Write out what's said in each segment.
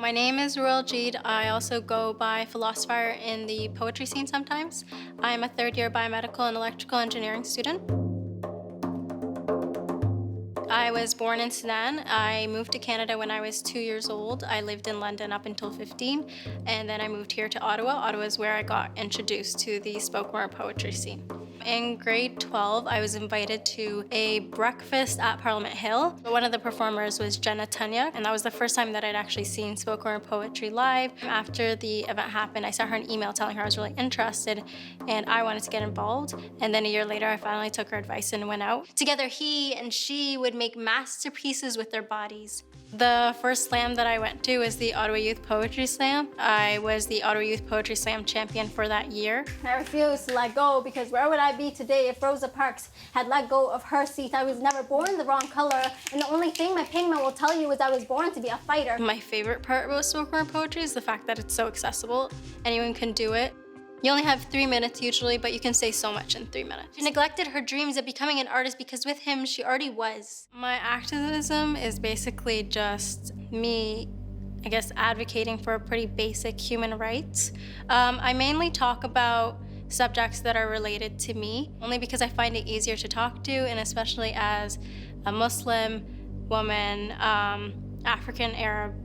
My name is Roua Aljied. I also go by Philosi-fire in the poetry scene sometimes. I'm a third-year biomedical and electrical engineering student. I was born in Sudan. I moved to Canada when I was 2 years old. I lived in London up until 15, and then I moved here to Ottawa. Ottawa is where I got introduced to the spoken word poetry scene. In grade 12, I was invited to a breakfast at Parliament Hill. One of the performers was Jenna Tunya, and that was the first time that I'd actually seen spoken word poetry live. After the event happened, I sent her an email telling her I was really interested and I wanted to get involved. And then a year later, I finally took her advice and went out. Together, he and she would make masterpieces with their bodies. The first slam that I went to was the Ottawa Youth Poetry Slam. I was the Ottawa Youth Poetry Slam champion for that year. I refuse to let go, because where would I be today if Rosa Parks had let go of her seat? I was never born the wrong color, and the only thing my pigment will tell you is I was born to be a fighter. My favorite part about spoken word poetry is the fact that it's so accessible. Anyone can do it. You only have 3 minutes usually, but you can say so much in 3 minutes. She neglected her dreams of becoming an artist because with him, she already was. My activism is basically just me, I guess, advocating for pretty basic human rights. I mainly talk about subjects that are related to me, only because I find it easier to talk to, and especially as a Muslim woman, African Arab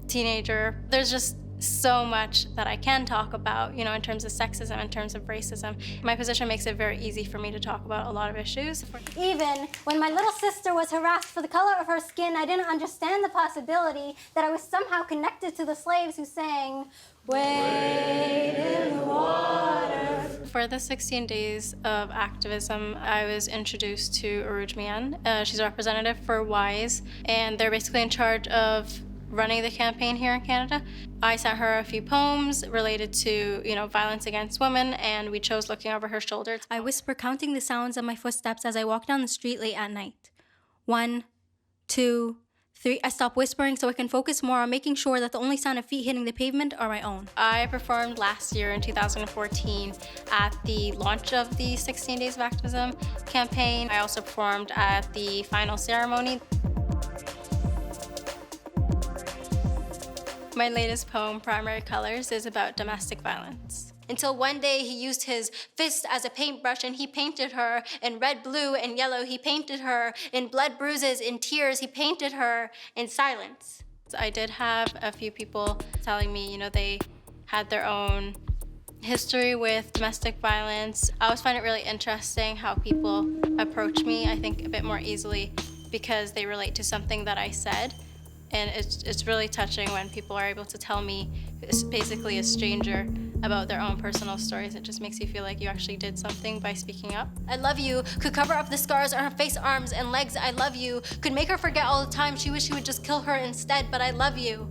teenager. There's just so much that I can talk about, you know, in terms of sexism, in terms of racism. My position makes it very easy for me to talk about a lot of issues. Even when my little sister was harassed for the color of her skin, I didn't understand the possibility that I was somehow connected to the slaves who sang, "Wade in the water." For the 16 days of activism, I was introduced to Aruj Mian. She's a representative for WISE, and they're basically in charge of running the campaign here in Canada. I sent her a few poems related to, violence against women, and we chose Looking Over Her Shoulder. I whisper, counting the sounds of my footsteps as I walk down the street late at night. 1, 2, 3. I stop whispering so I can focus more on making sure that the only sound of feet hitting the pavement are my own. I performed last year in 2014 at the launch of the 16 Days of Activism campaign. I also performed at the final ceremony. My latest poem, Primary Colors, is about domestic violence. Until one day he used his fist as a paintbrush and he painted her in red, blue, and yellow. He painted her in blood, bruises, in tears. He painted her in silence. I did have a few people telling me, they had their own history with domestic violence. I always find it really interesting how people approach me, I think, a bit more easily because they relate to something that I said. And it's really touching when people are able to tell me, basically a stranger, about their own personal stories. It just makes you feel like you actually did something by speaking up. I love you could cover up the scars on her face, arms, and legs. I love you could make her forget all the time she wished he would just kill her instead, but I love you.